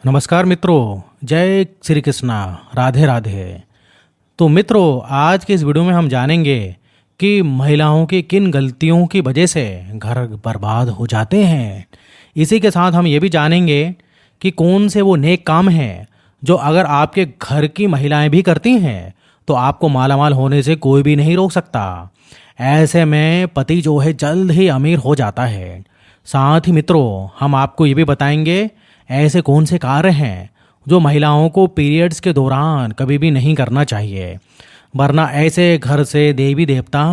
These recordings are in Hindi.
नमस्कार मित्रों, जय श्री कृष्णा, राधे राधे। तो मित्रों, आज के इस वीडियो में हम जानेंगे कि महिलाओं की किन गलतियों की वजह से घर बर्बाद हो जाते हैं। इसी के साथ हम ये भी जानेंगे कि कौन से वो नेक काम हैं जो अगर आपके घर की महिलाएं भी करती हैं तो आपको मालामाल होने से कोई भी नहीं रोक सकता। ऐसे में पति जो है जल्द ही अमीर हो जाता है। साथ ही मित्रों, हम आपको ये भी बताएंगे ऐसे कौन से कार्य हैं जो महिलाओं को पीरियड्स के दौरान कभी भी नहीं करना चाहिए, वरना ऐसे घर से देवी देवता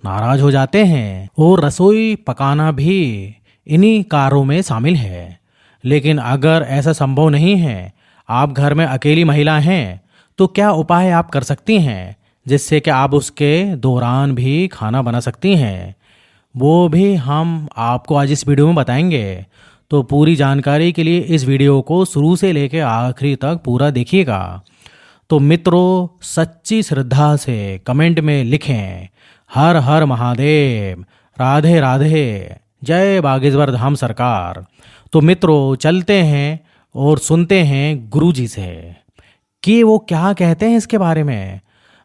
नाराज हो जाते हैं। और रसोई पकाना भी इन्हीं कार्यों में शामिल है। लेकिन अगर ऐसा संभव नहीं है, आप घर में अकेली महिला हैं, तो क्या उपाय आप कर सकती हैं जिससे कि आप उसके दौरान भी खाना बना सकती हैं, वो भी हम आपको आज इस वीडियो में बताएंगे। तो पूरी जानकारी के लिए इस वीडियो को शुरू से लेकर आखिरी तक पूरा देखिएगा। तो मित्रों, सच्ची श्रद्धा से कमेंट में लिखें हर हर महादेव, राधे राधे, जय बागेश्वर धाम सरकार। तो मित्रों, चलते हैं और सुनते हैं गुरुजी से कि वो क्या कहते हैं इसके बारे में।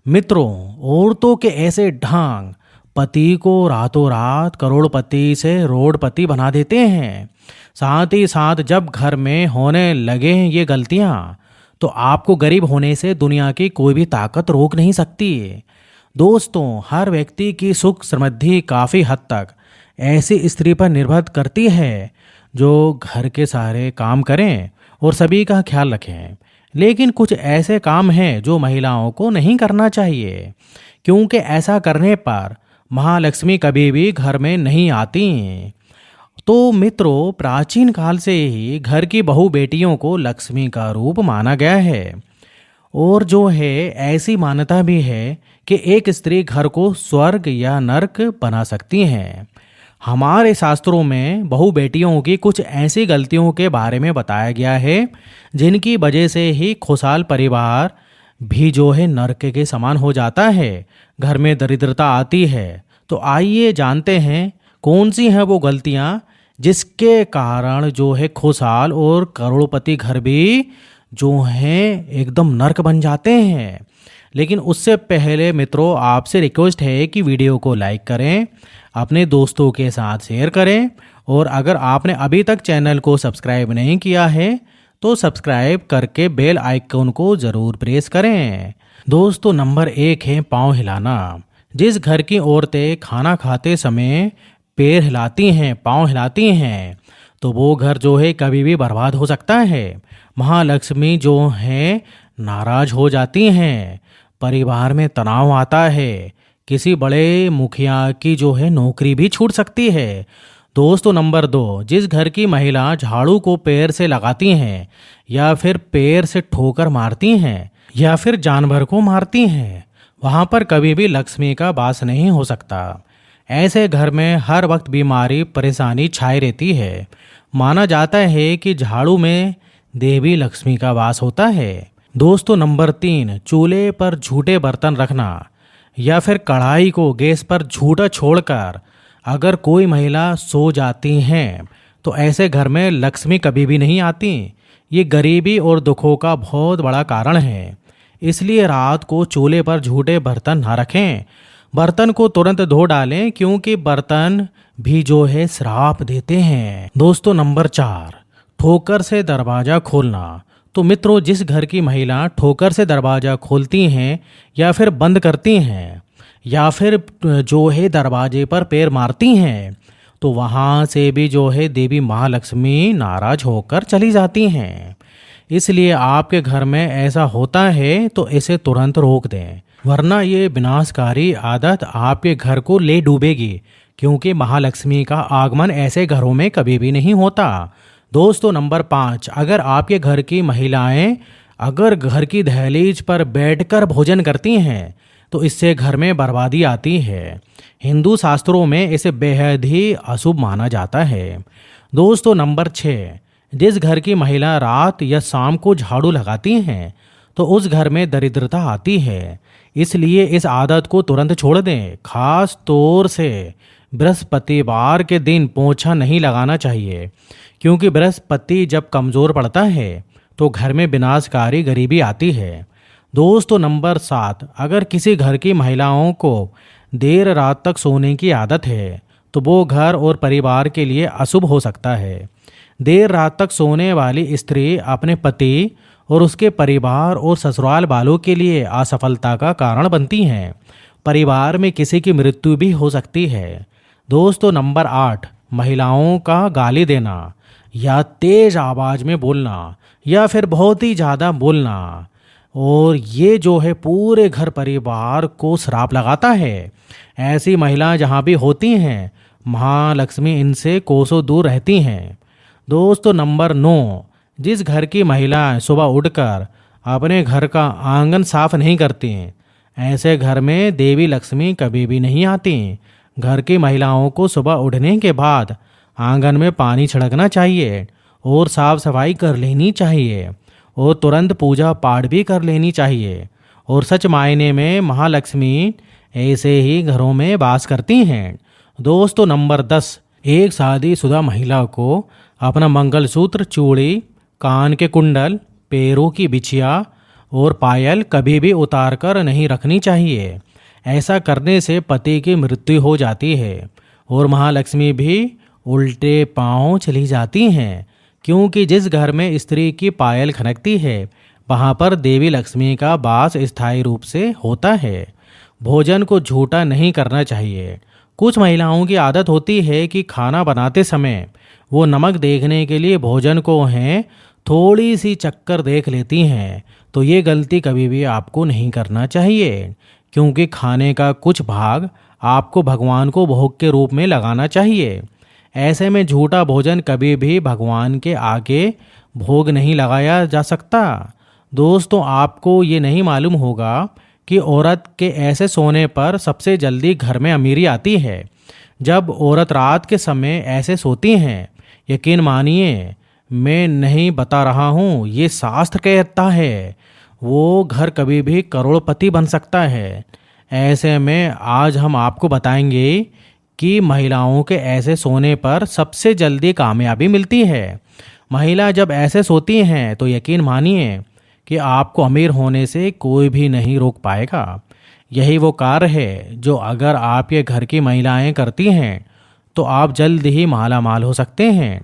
मित्रों, औरतों के ऐसे ढांग पति को रातों रात करोड़पति से रोडपति बना देते हैं। साथ ही साथ जब घर में होने लगे हैं ये गलतियां, तो आपको गरीब होने से दुनिया की कोई भी ताकत रोक नहीं सकती। दोस्तों, हर व्यक्ति की सुख समृद्धि काफ़ी हद तक ऐसी स्त्री पर निर्भर करती है जो घर के सारे काम करें और सभी का ख्याल रखें। लेकिन कुछ ऐसे काम हैं जो महिलाओं को नहीं करना चाहिए, क्योंकि ऐसा करने पर महालक्ष्मी कभी भी घर में नहीं आती। तो मित्रों, प्राचीन काल से ही घर की बहू बेटियों को लक्ष्मी का रूप माना गया है। और जो है, ऐसी मान्यता भी है कि एक स्त्री घर को स्वर्ग या नरक बना सकती है। हमारे शास्त्रों में बहू बेटियों की कुछ ऐसी गलतियों के बारे में बताया गया है जिनकी वजह से ही खुशहाल परिवार भी जो है नरक के समान हो जाता है, घर में दरिद्रता आती है। तो आइए जानते हैं कौन सी हैं वो गलतियां जिसके कारण जो है खुशहाल और करोड़पति घर भी जो हैं एकदम नरक बन जाते हैं। लेकिन उससे पहले मित्रों, आपसे रिक्वेस्ट है कि वीडियो को लाइक करें, अपने दोस्तों के साथ शेयर करें, और अगर आपने अभी तक चैनल को सब्सक्राइब नहीं किया है तो सब्सक्राइब करके बेल आइकन को ज़रूर प्रेस करें। दोस्तों, नंबर 1 है पाँव हिलाना। जिस घर की औरतें खाना खाते समय पैर हिलाती हैं, पाँव हिलाती हैं, तो वो घर जो है कभी भी बर्बाद हो सकता है। महालक्ष्मी जो है नाराज हो जाती हैं, परिवार में तनाव आता है, किसी बड़े मुखिया की जो है नौकरी भी छूट सकती है। दोस्तों, नंबर 2, जिस घर की महिला झाड़ू को पैर से लगाती हैं या फिर पैर से ठोकर मारती हैं या फिर जानवर को मारती हैं, वहाँ पर कभी भी लक्ष्मी का वास नहीं हो सकता। ऐसे घर में हर वक्त बीमारी परेशानी छाई रहती है। माना जाता है कि झाड़ू में देवी लक्ष्मी का वास होता है। दोस्तों, नंबर 3, चूल्हे पर झूठे बर्तन रखना या फिर कढ़ाई को गैस पर झूठा छोड़कर अगर कोई महिला सो जाती हैं तो ऐसे घर में लक्ष्मी कभी भी नहीं आती। ये गरीबी और दुखों का बहुत बड़ा कारण है। इसलिए रात को चूल्हे पर झूठे बर्तन ना रखें। बर्तन को तुरंत धो डालें, क्योंकि बर्तन भी जो है श्राप देते हैं। दोस्तों, नंबर 4, ठोकर से दरवाज़ा खोलना। तो मित्रों, जिस घर की महिला ठोकर से दरवाज़ा खोलती हैं या फिर बंद करती हैं या फिर जो है दरवाजे पर पैर मारती हैं, तो वहाँ से भी जो है देवी महालक्ष्मी नाराज होकर चली जाती हैं। इसलिए आपके घर में ऐसा होता है तो इसे तुरंत रोक दें, वरना ये विनाशकारी आदत आपके घर को ले डूबेगी, क्योंकि महालक्ष्मी का आगमन ऐसे घरों में कभी भी नहीं होता। दोस्तों, नंबर 5, अगर आपके घर की महिलाएं अगर घर की दहलीज पर बैठकर भोजन करती हैं तो इससे घर में बर्बादी आती है। हिंदू शास्त्रों में इसे बेहद ही अशुभ माना जाता है। दोस्तों, नंबर 6, जिस घर की महिला रात या शाम को झाड़ू लगाती हैं तो उस घर में दरिद्रता आती है। इसलिए इस आदत को तुरंत छोड़ दें। खास तौर से बृहस्पतिवार के दिन पोंछा नहीं लगाना चाहिए, क्योंकि बृहस्पति जब कमज़ोर पड़ता है तो घर में विनाशकारी गरीबी आती है। दोस्तों नंबर 7, अगर किसी घर की महिलाओं को देर रात तक सोने की आदत है तो वो घर और परिवार के लिए अशुभ हो सकता है। देर रात तक सोने वाली स्त्री अपने पति और उसके परिवार और ससुराल वालों के लिए असफलता का कारण बनती हैं। परिवार में किसी की मृत्यु भी हो सकती है। दोस्तों नंबर 8, महिलाओं का गाली देना या तेज आवाज़ में बोलना या फिर बहुत ही ज़्यादा बोलना, और ये जो है पूरे घर परिवार को श्राप लगाता है। ऐसी महिलाएं जहाँ भी होती हैं, महालक्ष्मी इनसे कोसों दूर रहती हैं। दोस्तों नंबर 9, जिस घर की महिलाएं सुबह उठकर अपने घर का आंगन साफ नहीं करती, ऐसे घर में देवी लक्ष्मी कभी भी नहीं आती। घर की महिलाओं को सुबह उठने के बाद आंगन में पानी छिड़कना चाहिए और साफ सफाई कर लेनी चाहिए और तुरंत पूजा पाठ भी कर लेनी चाहिए। और सच मायने में महालक्ष्मी ऐसे ही घरों में वास करती हैं। दोस्तों नंबर 10, एक शादीशुदा महिला को अपना मंगलसूत्र, चूड़ी, कान के कुंडल, पैरों की बिछिया और पायल कभी भी उतार कर नहीं रखनी चाहिए। ऐसा करने से पति की मृत्यु हो जाती है और महालक्ष्मी भी उल्टे पांव चली जाती हैं। क्योंकि जिस घर में स्त्री की पायल खनकती है वहाँ पर देवी लक्ष्मी का वास स्थायी रूप से होता है। भोजन को झूठा नहीं करना चाहिए। कुछ महिलाओं की आदत होती है कि खाना बनाते समय वो नमक देखने के लिए भोजन को थोड़ी सी चक्कर देख लेती हैं। तो ये गलती कभी भी आपको नहीं करना चाहिए, क्योंकि खाने का कुछ भाग आपको भगवान को भोग के रूप में लगाना चाहिए। ऐसे में झूठा भोजन कभी भी भगवान के आगे भोग नहीं लगाया जा सकता। दोस्तों आपको ये नहीं मालूम होगा कि औरत के ऐसे सोने पर सबसे जल्दी घर में अमीरी आती है। जब औरत रात के समय ऐसे सोती हैं, यकीन मानिए मैं नहीं बता रहा हूँ, ये शास्त्र कहता है, वो घर कभी भी करोड़पति बन सकता है। ऐसे में आज हम आपको बताएंगे कि महिलाओं के ऐसे सोने पर सबसे जल्दी कामयाबी मिलती है। महिला जब ऐसे सोती हैं तो यकीन मानिए कि आपको अमीर होने से कोई भी नहीं रोक पाएगा। यही वो कार्य है जो अगर आपके घर की महिलाएं करती हैं तो आप जल्द ही माला माल हो सकते हैं।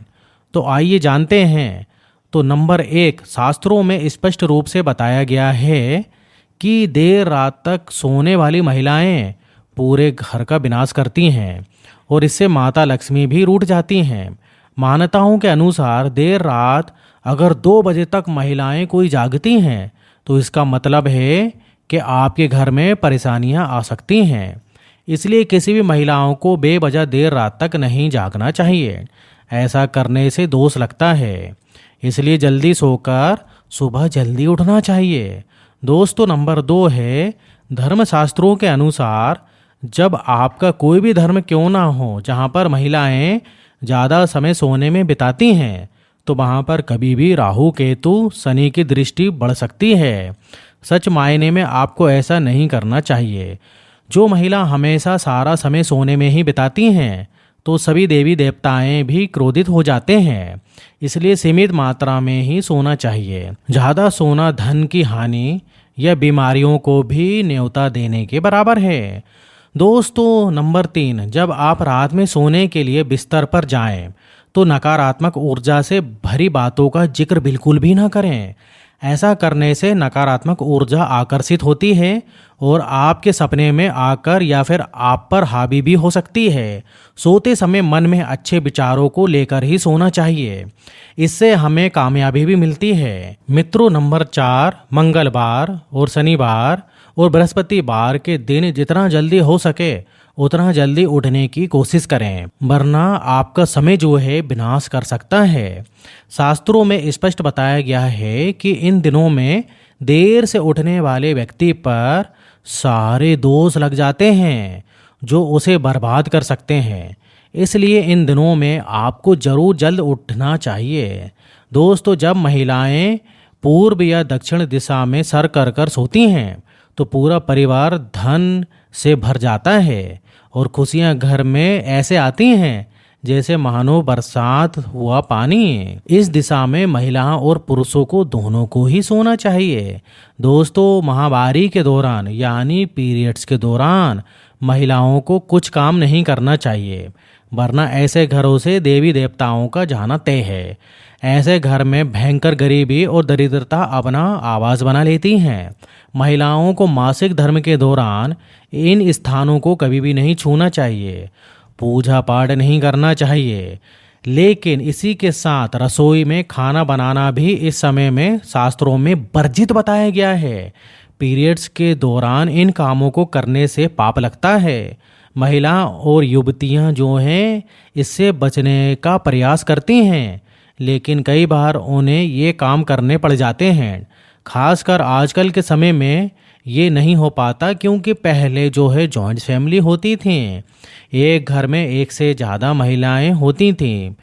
तो आइए जानते हैं। तो नंबर 1, शास्त्रों में स्पष्ट रूप से बताया गया है कि देर रात तक सोने वाली महिलाएं पूरे घर का विनाश करती हैं और इससे माता लक्ष्मी भी रूठ जाती हैं। मान्यताओं के अनुसार देर रात अगर 2 बजे तक महिलाएं कोई जागती हैं तो इसका मतलब है कि आपके घर में परेशानियां आ सकती हैं। इसलिए किसी भी महिलाओं को बेवजह देर रात तक नहीं जागना चाहिए। ऐसा करने से दोष लगता है। इसलिए जल्दी सोकर सुबह जल्दी उठना चाहिए। दोस्तों नंबर 2 है, धर्मशास्त्रों के अनुसार जब आपका कोई भी धर्म क्यों ना हो जहाँ पर महिलाएं ज़्यादा समय सोने में बिताती हैं तो वहाँ पर कभी भी राहु केतु शनि की दृष्टि बढ़ सकती है। सच मायने में आपको ऐसा नहीं करना चाहिए। जो महिला हमेशा सारा समय सोने में ही बिताती हैं तो सभी देवी देवताएं भी क्रोधित हो जाते हैं। इसलिए सीमित मात्रा में ही सोना चाहिए। ज़्यादा सोना धन की हानि या बीमारियों को भी न्योता देने के बराबर है। दोस्तों नंबर 3, जब आप रात में सोने के लिए बिस्तर पर जाएं तो नकारात्मक ऊर्जा से भरी बातों का जिक्र बिल्कुल भी ना करें। ऐसा करने से नकारात्मक ऊर्जा आकर्षित होती है और आपके सपने में आकर या फिर आप पर हावी भी हो सकती है। सोते समय मन में अच्छे विचारों को लेकर ही सोना चाहिए। इससे हमें कामयाबी भी मिलती है। मित्रों नंबर 4, मंगलवार और शनिवार और बृहस्पतिवार के दिन जितना जल्दी हो सके उतना जल्दी उठने की कोशिश करें, वरना आपका समय जो है विनाश कर सकता है। शास्त्रों में स्पष्ट बताया गया है कि इन दिनों में देर से उठने वाले व्यक्ति पर सारे दोष लग जाते हैं जो उसे बर्बाद कर सकते हैं। इसलिए इन दिनों में आपको जरूर जल्द उठना चाहिए। दोस्तों जब महिलाएं पूर्व या दक्षिण दिशा में सर कर कर सोती हैं तो पूरा परिवार धन से भर जाता है और खुशियां घर में ऐसे आती हैं जैसे मानो बरसात हुआ पानी। इस दिशा में महिलाओं और पुरुषों को दोनों को ही सोना चाहिए। दोस्तों, माहवारी के दौरान यानी पीरियड्स के दौरान महिलाओं को कुछ काम नहीं करना चाहिए, वरना ऐसे घरों से देवी देवताओं का जाना तय है। ऐसे घर में भयंकर गरीबी और दरिद्रता अपना आवास बना लेती हैं। महिलाओं को मासिक धर्म के दौरान इन स्थानों को कभी भी नहीं छूना चाहिए, पूजा पाठ नहीं करना चाहिए। लेकिन इसी के साथ रसोई में खाना बनाना भी इस समय में शास्त्रों में वर्जित बताया गया है। पीरियड्स के दौरान इन कामों को करने से पाप लगता है। महिला और युवतियां जो हैं इससे बचने का प्रयास करती हैं, लेकिन कई बार उन्हें ये काम करने पड़ जाते हैं। खासकर आजकल के समय में ये नहीं हो पाता, क्योंकि पहले जो है जॉइंट फैमिली होती थी, एक घर में एक से ज़्यादा महिलाएं होती थीं।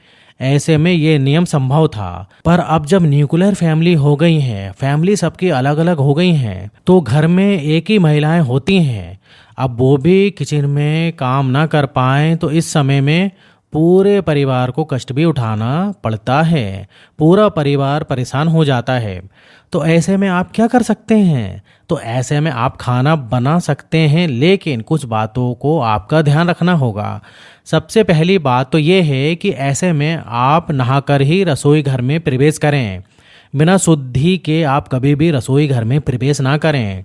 ऐसे में ये नियम संभव था। पर अब जब न्यूक्लियर फैमिली हो गई हैं, फैमिली सबकी अलग अलग हो गई हैं, तो घर में एक ही महिलाएं होती हैं। अब वो भी किचन में काम ना कर पाएं तो इस समय में पूरे परिवार को कष्ट भी उठाना पड़ता है। पूरा परिवार परेशान हो जाता है। तो ऐसे में आप क्या कर सकते हैं? तो ऐसे में आप खाना बना सकते हैं, लेकिन कुछ बातों को आपका ध्यान रखना होगा। सबसे पहली बात तो ये है कि ऐसे में आप नहाकर ही रसोई घर में प्रवेश करें। बिना शुद्धि के आप कभी भी रसोई घर में प्रवेश ना करें।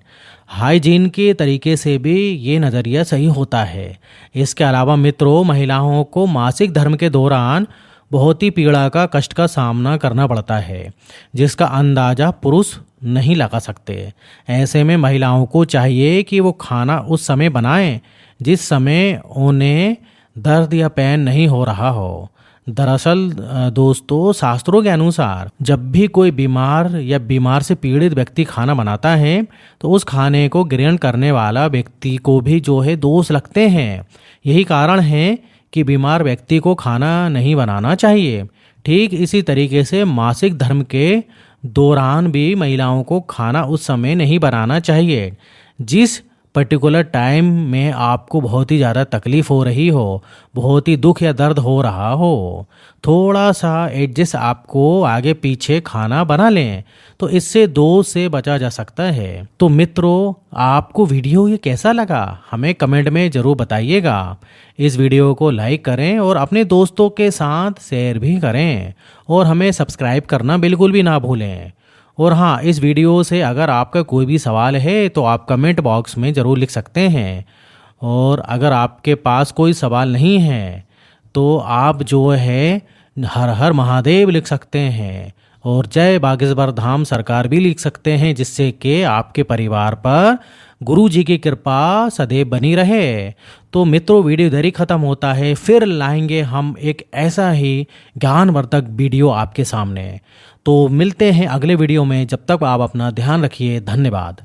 हाइजीन के तरीके से भी ये नज़रिया सही होता है। इसके अलावा मित्रों, महिलाओं को मासिक धर्म के दौरान बहुत ही पीड़ा का कष्ट का सामना करना पड़ता है, जिसका अंदाज़ा पुरुष नहीं लगा सकते। ऐसे में महिलाओं को चाहिए कि वो खाना उस समय बनाएं जिस समय उन्हें दर्द या पेन नहीं हो रहा हो। दरअसल दोस्तों, शास्त्रों के अनुसार जब भी कोई बीमार या बीमार से पीड़ित व्यक्ति खाना बनाता है तो उस खाने को ग्रहण करने वाला व्यक्ति को भी जो है दोष लगते हैं। यही कारण है कि बीमार व्यक्ति को खाना नहीं बनाना चाहिए। ठीक इसी तरीके से मासिक धर्म के दौरान भी महिलाओं को खाना उस समय नहीं बनाना चाहिए जिस पर्टिकुलर टाइम में आपको बहुत ही ज़्यादा तकलीफ़ हो रही हो, बहुत ही दुख या दर्द हो रहा हो। थोड़ा सा एडजस्ट आपको आगे पीछे खाना बना लें, तो इससे दोष से बचा जा सकता है। तो मित्रों, आपको वीडियो ये कैसा लगा हमें कमेंट में ज़रूर बताइएगा। इस वीडियो को लाइक करें और अपने दोस्तों के साथ शेयर भी करें, और हमें सब्सक्राइब करना बिल्कुल भी ना भूलें। और हाँ, इस वीडियो से अगर आपका कोई भी सवाल है तो आप कमेंट बॉक्स में ज़रूर लिख सकते हैं। और अगर आपके पास कोई सवाल नहीं है तो आप जो है हर हर महादेव लिख सकते हैं और जय बागेश्वर धाम सरकार भी लिख सकते हैं, जिससे कि आपके परिवार पर गुरु जी की कृपा सदैव बनी रहे। तो मित्रों, वीडियो इधर ही ख़त्म होता है। फिर लाएंगे हम एक ऐसा ही ज्ञानवर्धक वीडियो आपके सामने। तो मिलते हैं अगले वीडियो में। जब तक आप अपना ध्यान रखिए। धन्यवाद।